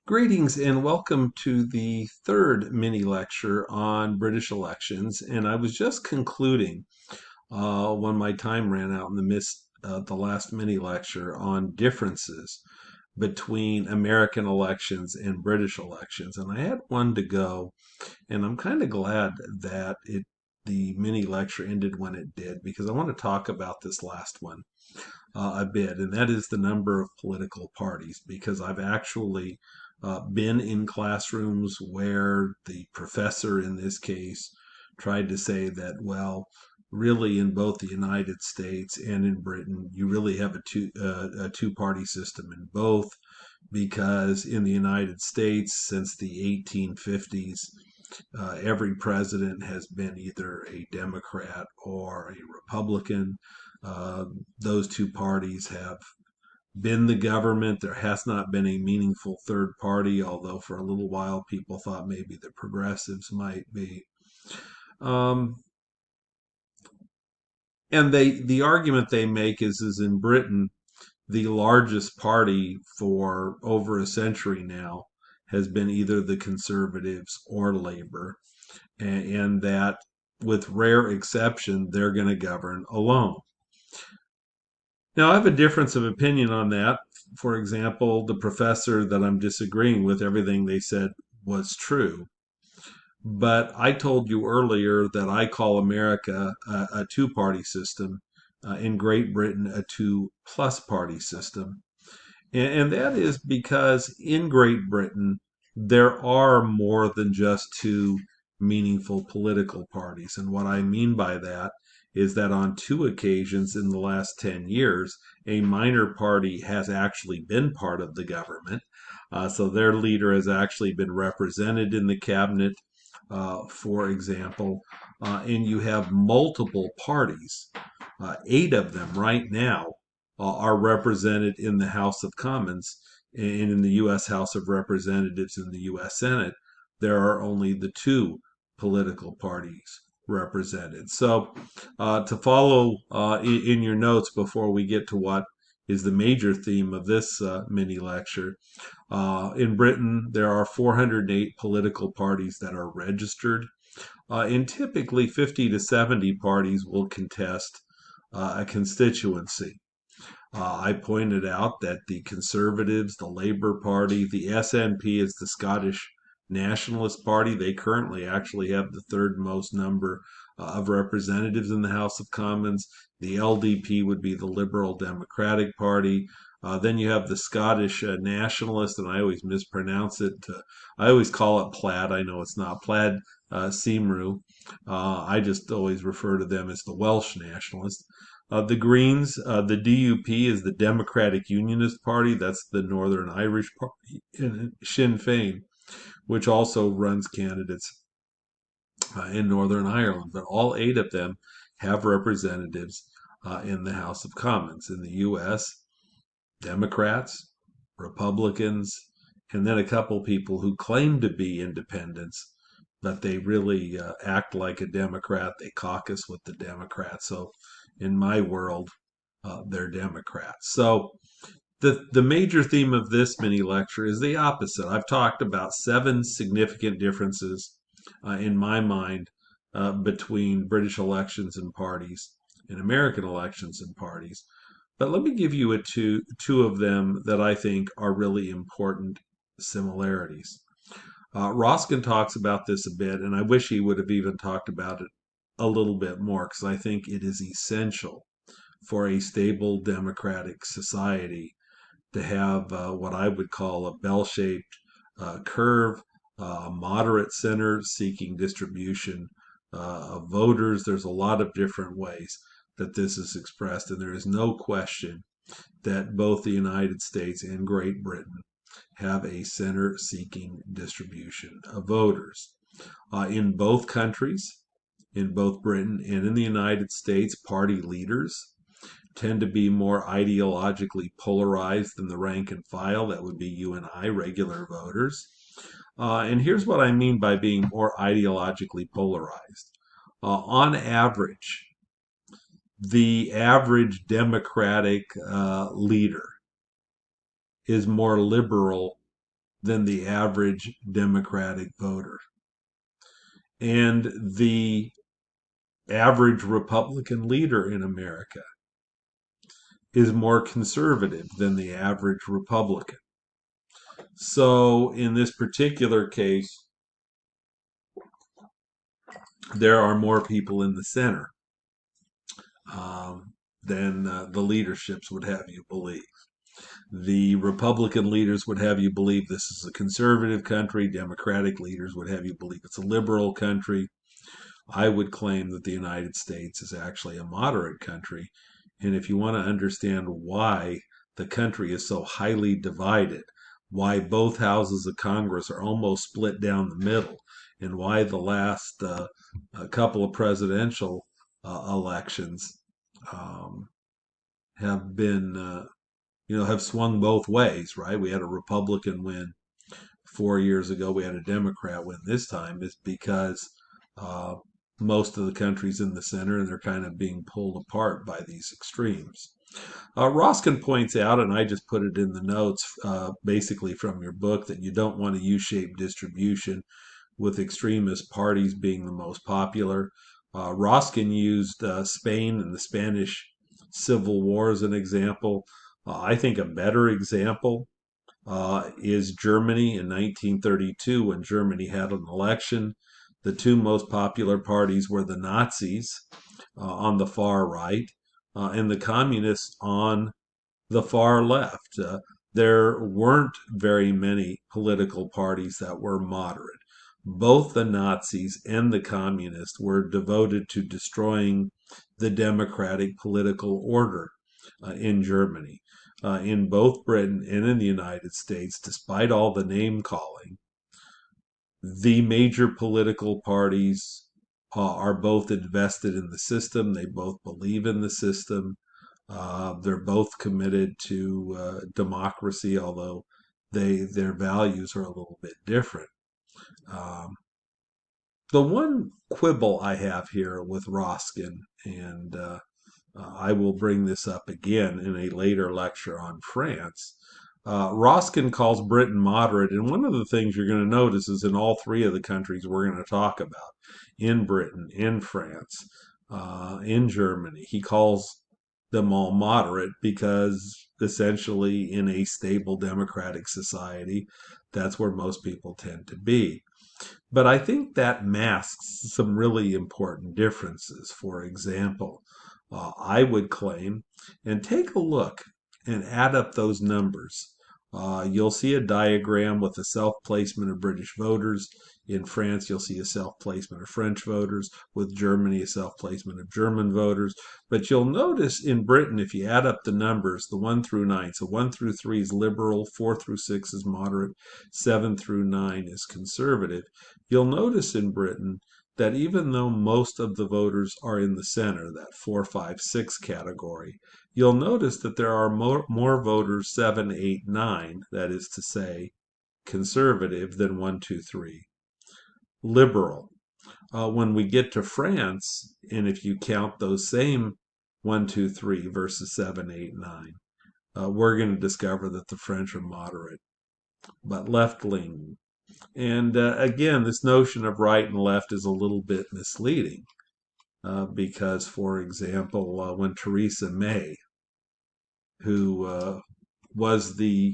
Greetings and welcome to the third mini lecture on British elections. And I was just concluding when my time ran out in the midst of the last mini lecture on differences between American elections and British elections. And I had one to go, and I'm kind of glad that the mini lecture ended when it did because I want to talk about this last one a bit, and that is the number of political parties, because I've actually been in classrooms where the professor in this case tried to say that, well, really in both the United States and in Britain, you really have a two-party system in both, because in the United States, since the 1850s, every president has been either a Democrat or a Republican. Uh, those two parties have been the government. There has not been a meaningful third party, although for a little while people thought maybe the progressives might be. Um, and the argument they make is in Britain, the largest party for over a century now has been either the Conservatives or Labor, and that with rare exception, they're going to govern alone. Now, I have a difference of opinion on that. For example, the professor that I'm disagreeing with, everything they said was true. But I told you earlier that I call America a two-party system, in Great Britain a two plus party system. And that is because in Great Britain, there are more than just two meaningful political parties. And what I mean by that is that on two occasions in the last 10 years, a minor party has actually been part of the government. So their leader has actually been represented in the cabinet, for example. And you have multiple parties, eight of them right now, are represented in the House of Commons and in the U.S. House of Representatives and the U.S. Senate. There are only the two political parties represented. So, to follow in your notes before we get to what is the major theme of this mini lecture, in Britain there are 408 political parties that are registered, and typically 50 to 70 parties will contest a constituency. I pointed out that the Conservatives, the Labour Party, the SNP is the Scottish Nationalist Party. They currently actually have the third most number of representatives in the House of Commons. The LDP would be the Liberal Democratic Party. Then you have the Scottish Nationalist, and I always mispronounce it. I always call it Plaid. I know it's not Plaid Cymru. I just always refer to them as the Welsh Nationalist. The Greens, the DUP is the Democratic Unionist Party. That's the Northern Irish Party. And Sinn Féin, which also runs candidates in Northern Ireland. But all eight of them have representatives in the House of Commons. In the U.S., Democrats, Republicans, and then a couple people who claim to be independents, but they really act like a Democrat. They caucus with the Democrats. So in my world, they're Democrats. So the major theme of this mini lecture is the opposite. I've talked about seven significant differences in my mind between British elections and parties and American elections and parties. But let me give you two of them that I think are really important similarities. Roskin talks about this a bit, and I wish he would have even talked about it a little bit more, because I think it is essential for a stable democratic society to have what I would call a bell-shaped curve, a moderate center seeking distribution of voters. There's a lot of different ways that this is expressed, and there is no question that both the United States and Great Britain have a center seeking distribution of voters. In both countries, in both Britain and in the United States, party leaders tend to be more ideologically polarized than the rank and file. That would be you and I, regular voters. And here's what I mean by being more ideologically polarized. On average, the average Democratic leader is more liberal than the average Democratic voter. And the average Republican leader in America is more conservative than the average Republican. So, in this particular case, there are more people in the center than the leaderships would have you believe. The Republican leaders would have you believe this is a conservative country. Democratic leaders would have you believe it's a liberal country. I would claim that the United States is actually a moderate country. And if you want to understand why the country is so highly divided, why both houses of Congress are almost split down the middle, and why the last couple of presidential elections um, have been, have swung both ways, right? We had a Republican win 4 years ago. We had a Democrat win this time. Is because uh, most of the country's in the center and they're kind of being pulled apart by these extremes. Roskin points out, and I just put it in the notes, basically from your book, that you don't want a U-shaped distribution with extremist parties being the most popular. Roskin used Spain and the Spanish Civil War as an example. I think a better example is Germany in 1932 when Germany had an election. The two most popular parties were the Nazis on the far right and the communists on the far left. There weren't very many political parties that were moderate. Both the Nazis and the communists were devoted to destroying the democratic political order in Germany. In both Britain and in the United States, despite all the name calling, the major political parties are both invested in the system. They both believe in the system. They're both committed to democracy, although their values are a little bit different. Um, the one quibble I have here with Roskin, and I will bring this up again in a later lecture on France. Roskin calls Britain moderate, and one of the things you're going to notice is in all three of the countries we're going to talk about, in Britain, in France, in Germany, he calls them all moderate because essentially in a stable democratic society, that's where most people tend to be. But I think that masks some really important differences. For example, I would claim, and take a look and add up those numbers. You'll see a diagram with a self placement of British voters. In France, you'll see a self placement of French voters. With Germany, a self placement of German voters. But you'll notice in Britain, if you add up the numbers, the 1 through 9, so 1 through 3 is liberal, 4 through 6 is moderate, 7 through 9 is conservative. You'll notice in Britain that even though most of the voters are in the center, that 4, 5, 6 category, you'll notice that there are more voters 7, 8, 9, that is to say, conservative, than 1, 2, 3, liberal. When we get to France, and if you count those same 1, 2, 3 versus 7, 8, 9, we're going to discover that the French are moderate, but left leaning. And again, this notion of right and left is a little bit misleading because, for example, when Theresa May, who was the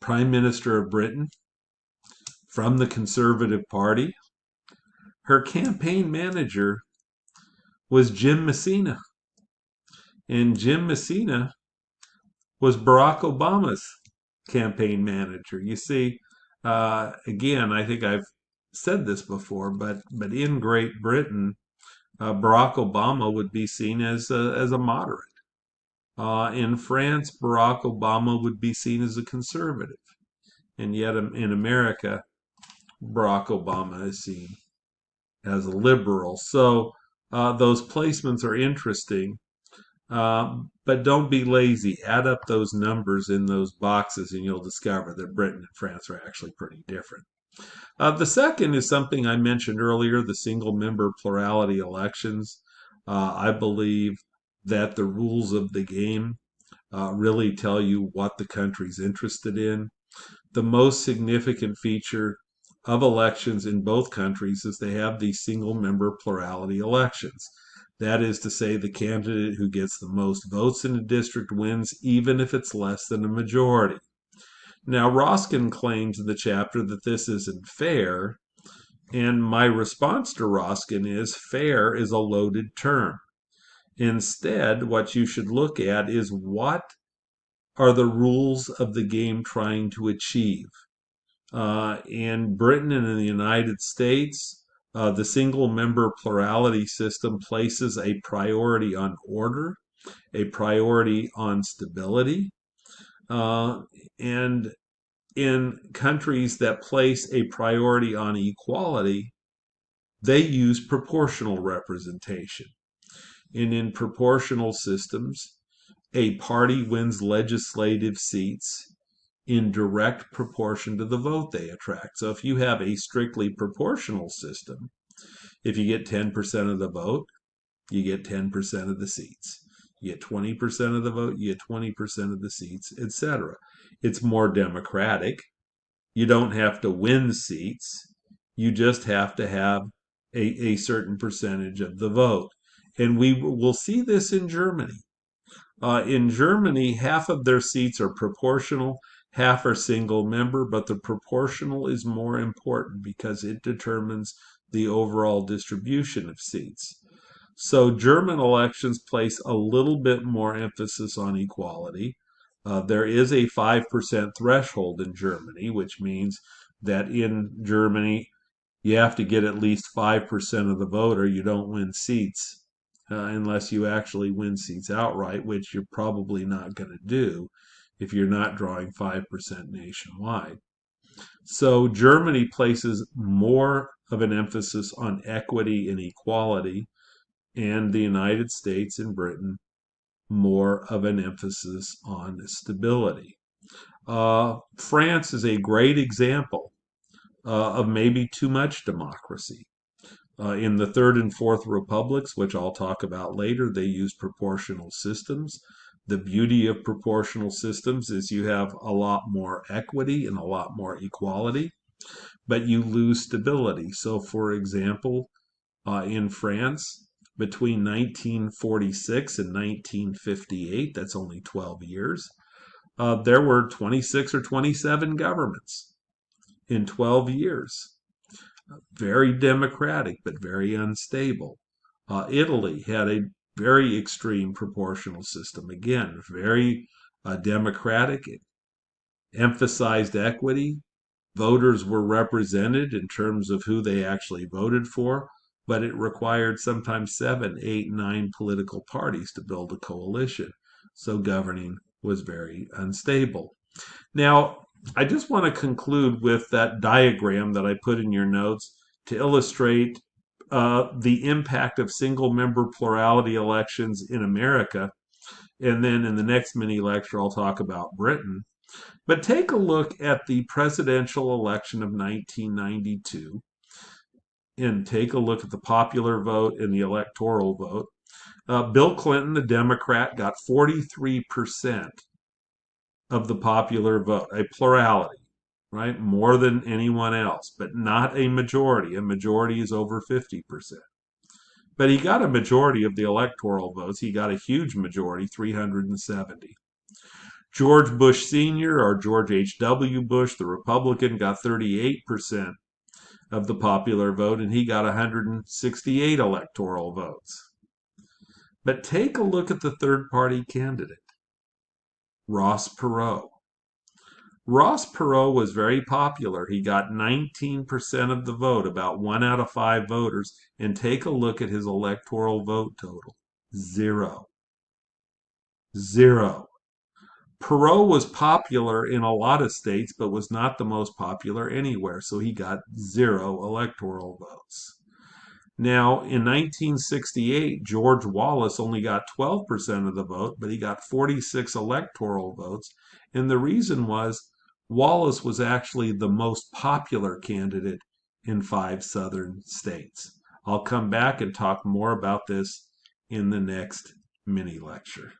Prime Minister of Britain from the Conservative Party, her campaign manager was Jim Messina. And Jim Messina was Barack Obama's campaign manager. You see, again, I think I've said this before, but in Great Britain, Barack Obama would be seen as a moderate. In France, Barack Obama would be seen as a conservative, and yet in America, Barack Obama is seen as a liberal. So those placements are interesting. But don't be lazy. Add up those numbers in those boxes, and you'll discover that Britain and France are actually pretty different. The second is something I mentioned earlier, the single member plurality elections. I believe that the rules of the game really tell you what the country's interested in. The most significant feature of elections in both countries is they have these single member plurality elections. That is to say, the candidate who gets the most votes in a district wins, even if it's less than a majority. Now, Roskin claims in the chapter that this isn't fair, and my response to Roskin is fair is a loaded term. Instead, what you should look at is what are the rules of the game trying to achieve. In Britain and in the United States, the single member plurality system places a priority on order, a priority on stability, and in countries that place a priority on equality, they use proportional representation. And in proportional systems, a party wins legislative seats in direct proportion to the vote they attract. So if you have a strictly proportional system, if you get 10% of the vote, you get 10% of the seats. You get 20% of the vote, you get 20% of the seats, etc. It's more democratic. You don't have to win seats. You just have to have a certain percentage of the vote. And we will see this in Germany. In Germany, half of their seats are proportional, half are single member, but the proportional is more important because it determines the overall distribution of seats. So German elections place a little bit more emphasis on equality. There is a 5% threshold in Germany, which means that in Germany, you have to get at least 5% of the vote or you don't win seats, unless you actually win seats outright, which you're probably not going to do if you're not drawing 5% nationwide. So Germany places more of an emphasis on equity and equality, and the United States and Britain more of an emphasis on stability. France is a great example of maybe too much democracy. In the Third and Fourth Republics, which I'll talk about later, they use proportional systems. The beauty of proportional systems is you have a lot more equity and a lot more equality, but you lose stability. So, for example, in France, between 1946 and 1958, that's only 12 years, there were 26 or 27 governments in 12 years. Very democratic, but very unstable. Italy had a very extreme proportional system. Again, very democratic, emphasized equity. Voters were represented in terms of who they actually voted for, but it required sometimes 7, 8, 9 political parties to build a coalition. So governing was very unstable. Now, I just want to conclude with that diagram that I put in your notes to illustrate the impact of single member plurality elections in America. And then in the next mini lecture, I'll talk about Britain. But take a look at the presidential election of 1992 and take a look at the popular vote and the electoral vote. Bill Clinton, the Democrat, got 43% of the popular vote, a plurality, right? More than anyone else, but not a majority. A majority is over 50%. But he got a majority of the electoral votes. He got a huge majority, 370. George Bush Sr., or George H.W. Bush, the Republican, got 38% of the popular vote, and he got 168 electoral votes. But take a look at the third-party candidate, Ross Perot. Ross Perot was very popular. He got 19% of the vote, about 1 out of 5 voters, and take a look at his electoral vote total. 0. 0. Perot was popular in a lot of states, but was not the most popular anywhere, so he got 0 electoral votes. Now, in 1968, George Wallace only got 12% of the vote, but he got 46 electoral votes, and the reason was Wallace was actually the most popular candidate in 5 southern states. I'll come back and talk more about this in the next mini lecture.